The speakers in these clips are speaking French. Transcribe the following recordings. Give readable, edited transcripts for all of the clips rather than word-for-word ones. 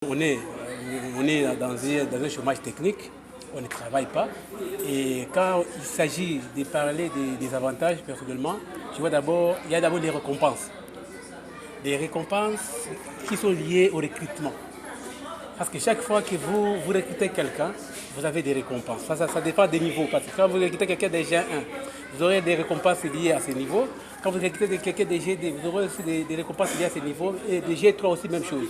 On est dans un chômage technique, on ne travaille pas. Et quand il s'agit de parler des avantages, personnellement, il y a d'abord des récompenses. Des récompenses qui sont liées au recrutement. Parce que chaque fois que vous recrutez quelqu'un, vous avez des récompenses. Ça dépend des niveaux. Parce que quand vous recrutez quelqu'un de G1, vous aurez des récompenses liées à ce niveau. Quand vous recrutez quelqu'un de G2, vous aurez aussi des récompenses liées à ce niveau. Et de G3 aussi, même chose.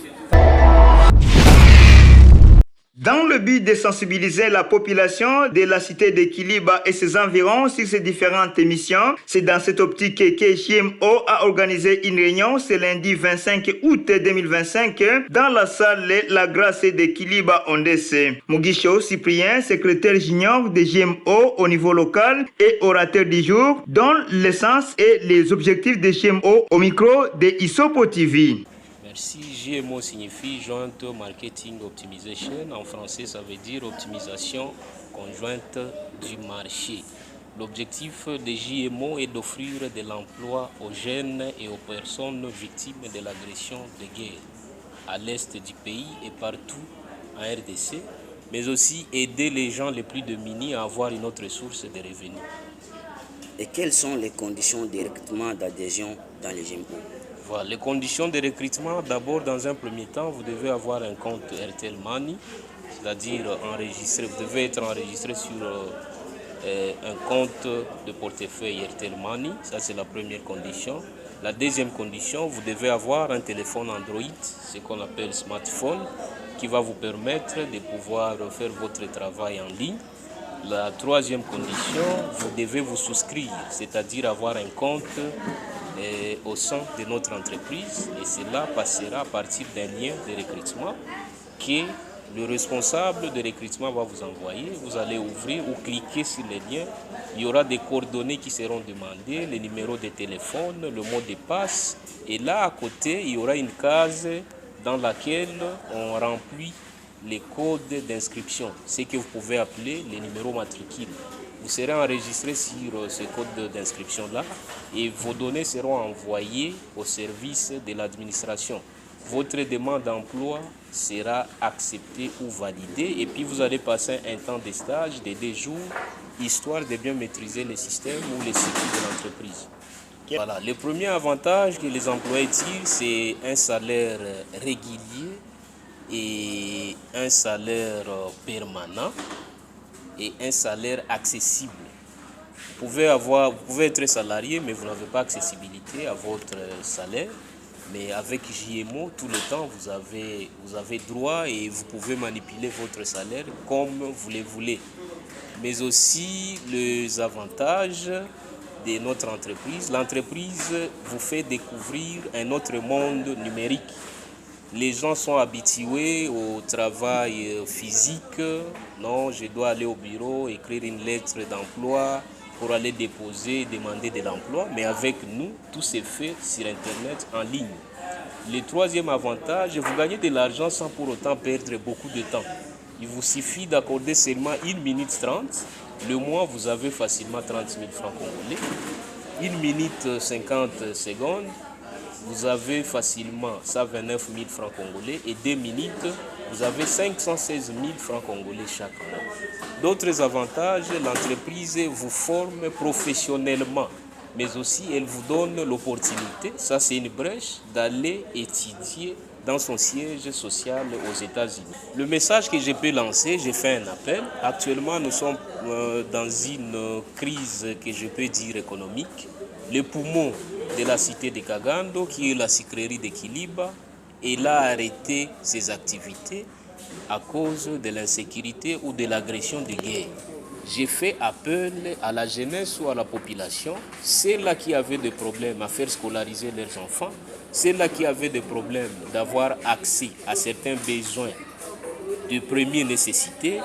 Dans le but de sensibiliser la population de la cité de Kiliba et ses environs sur ces différentes missions, c'est dans cette optique que JMO a organisé une réunion ce lundi 25 août 2025 dans la salle La Grâce de Kiliba Ondesse. Mugisho Cyprien, secrétaire junior de JMO au niveau local et orateur du jour, donne l'essence et les objectifs de JMO au micro de Isopo TV. Merci. JMO signifie Joint Marketing Optimization. En français, ça veut dire optimisation conjointe du marché. L'objectif de JMO est d'offrir de l'emploi aux jeunes et aux personnes victimes de l'agression de guerre à l'est du pays et partout en RDC, mais aussi aider les gens les plus démunis à avoir une autre source de revenus. Et quelles sont les conditions de recrutement d'adhésion dans les JMO? Voilà, les conditions de recrutement, d'abord dans un premier temps, vous devez avoir un compte Airtel Money, c'est-à-dire enregistré, vous devez être enregistré sur un compte de portefeuille Airtel Money, ça c'est la première condition. La deuxième condition, vous devez avoir un téléphone Android, ce qu'on appelle smartphone, qui va vous permettre de pouvoir faire votre travail en ligne. La troisième condition, vous devez vous souscrire, c'est-à-dire avoir un compte au sein de notre entreprise, et cela passera à partir d'un lien de recrutement que le responsable de recrutement va vous envoyer. Vous allez ouvrir ou cliquer sur les liens. Il y aura des coordonnées qui seront demandées, les numéros de téléphone, le mot de passe. Et là, à côté, il y aura une case dans laquelle on remplit les codes d'inscription, ce que vous pouvez appeler les numéros matricules. Vous serez enregistré sur ce code d'inscription-là et vos données seront envoyées au service de l'administration. Votre demande d'emploi sera acceptée ou validée et puis vous allez passer un temps de stage de 2 jours, histoire de bien maîtriser les systèmes ou les cycles de l'entreprise. Voilà. Le premier avantage que les employés tirent, c'est un salaire régulier et un salaire permanent et un salaire accessible. Vous pouvez être salarié, mais vous n'avez pas accessibilité à votre salaire. Mais avec JMO, tout le temps, vous avez droit et vous pouvez manipuler votre salaire comme vous le voulez. Mais aussi les avantages de notre entreprise. L'entreprise vous fait découvrir un autre monde numérique. Les gens sont habitués au travail physique. Non, je dois aller au bureau, écrire une lettre d'emploi pour aller déposer, demander de l'emploi. Mais avec nous, tout se fait sur Internet, en ligne. Le troisième avantage, vous gagnez de l'argent sans pour autant perdre beaucoup de temps. Il vous suffit d'accorder seulement 1 minute 30. Le mois, vous avez facilement 30 000 francs congolais. 1 minute 50 secondes. Vous avez facilement 129 000 francs congolais et 2 minutes, vous avez 516 000 francs congolais chaque mois. D'autres avantages, l'entreprise vous forme professionnellement, mais aussi elle vous donne l'opportunité, ça c'est une brèche, d'aller étudier dans son siège social aux États-Unis. Le message que je peux lancer, j'ai fait un appel. Actuellement, nous sommes dans une crise que je peux dire économique. Le poumon de la cité de Kagando, qui est la sucrerie de Kiliba, elle a arrêté ses activités à cause de l'insécurité ou de l'agression de guerre. J'ai fait appel à la jeunesse ou à la population, ceux-là qui avaient des problèmes à faire scolariser leurs enfants, ceux-là qui avaient des problèmes d'avoir accès à certains besoins de première nécessité.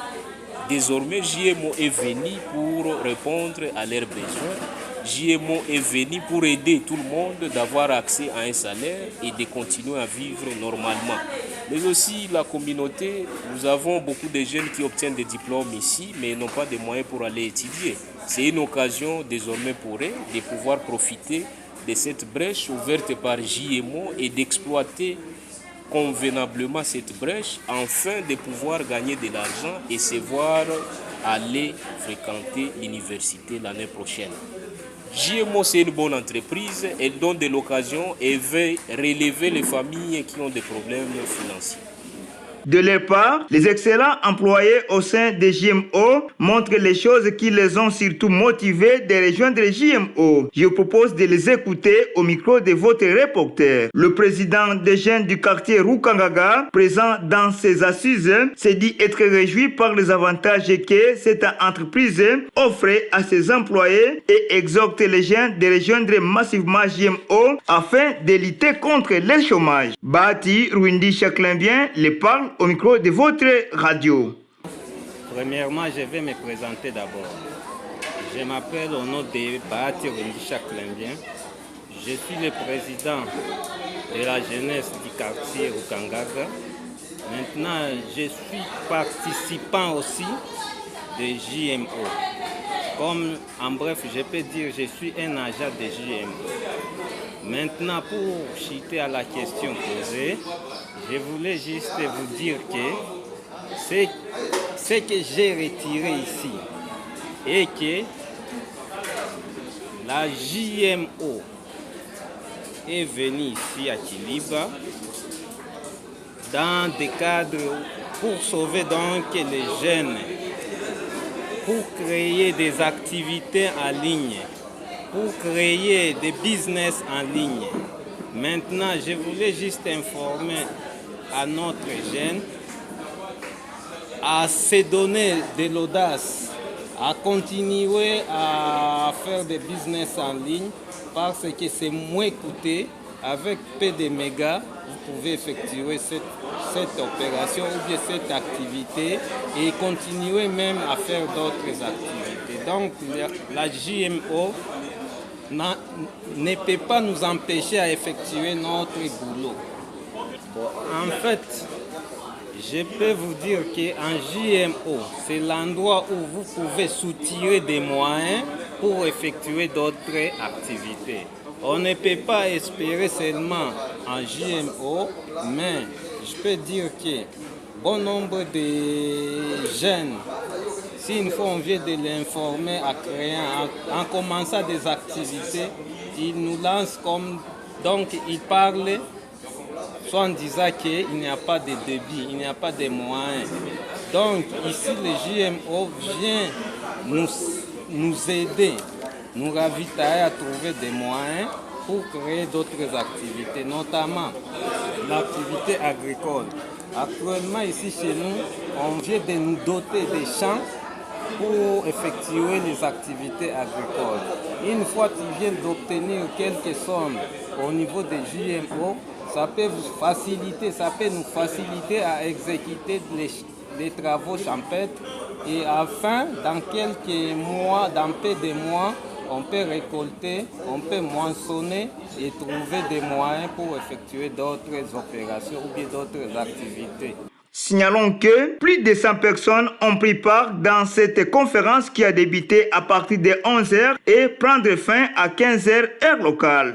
Désormais, JMO est venu pour répondre à leurs besoins. JMO est venu pour aider tout le monde d'avoir accès à un salaire et de continuer à vivre normalement. Mais aussi la communauté, nous avons beaucoup de jeunes qui obtiennent des diplômes ici, mais n'ont pas de moyens pour aller étudier. C'est une occasion désormais pour eux de pouvoir profiter de cette brèche ouverte par JMO et d'exploiter convenablement cette brèche afin de pouvoir gagner de l'argent et se voir aller fréquenter l'université l'année prochaine. JMO, c'est une bonne entreprise, elle donne de l'occasion et veut relever les familles qui ont des problèmes financiers. De leur part, les excellents employés au sein des JMO montrent les choses qui les ont surtout motivés de rejoindre les JMO. Je vous propose de les écouter au micro de votre reporter. Le président des jeunes du quartier Rukangaga, présent dans ces assises, s'est dit être réjoui par les avantages que cette entreprise offre à ses employés et exhorte les jeunes de rejoindre massivement JMO afin de lutter contre le chômage. Bati Rwindi Chaklimbien les parle au micro de votre radio. Premièrement, je vais me présenter d'abord. Je m'appelle au nom de Bati Rwindi Chaklimbien. Je suis le président de la jeunesse du quartier Rukangaga. Maintenant, je suis participant aussi de JMO. Comme en bref, je peux dire que je suis un agent de JMO. Maintenant, pour chuter à la question posée, je voulais juste vous dire que ce que j'ai retiré ici est que la JMO est venue ici à Kiliba dans des cadres pour sauver donc les jeunes, pour créer des activités en ligne, pour créer des business en ligne. Maintenant, je voulais juste informer à notre jeune à se donner de l'audace, à continuer à faire des business en ligne parce que c'est moins coûteux. Avec peu de mégas, vous pouvez effectuer cette opération ou bien cette activité et continuer même à faire d'autres activités. Donc la JMO ne peut pas nous empêcher à effectuer notre boulot. En fait, je peux vous dire qu'en JMO, c'est l'endroit où vous pouvez soutirer des moyens pour effectuer d'autres activités. On ne peut pas espérer seulement en JMO, mais je peux dire que bon nombre de jeunes, si une fois on vient de l'informer à créer, en commençant des activités, ils nous lancent comme, donc ils parlent, soit en disant qu'il n'y a pas de débit, il n'y a pas de moyens. Donc ici, le JMO vient nous aider, nous ravitailler à trouver des moyens pour créer d'autres activités, notamment l'activité agricole. Actuellement, ici chez nous, on vient de nous doter des champs pour effectuer les activités agricoles. Une fois que tu viens d'obtenir quelques sommes au niveau des JMO, ça peut nous faciliter à exécuter les travaux champêtres et afin, dans quelques mois, dans peu de mois, on peut récolter, on peut moissonner et trouver des moyens pour effectuer d'autres opérations ou bien d'autres activités. Signalons que plus de 100 personnes ont pris part dans cette conférence qui a débuté à partir de 11h et prendre fin à 15h heure locale.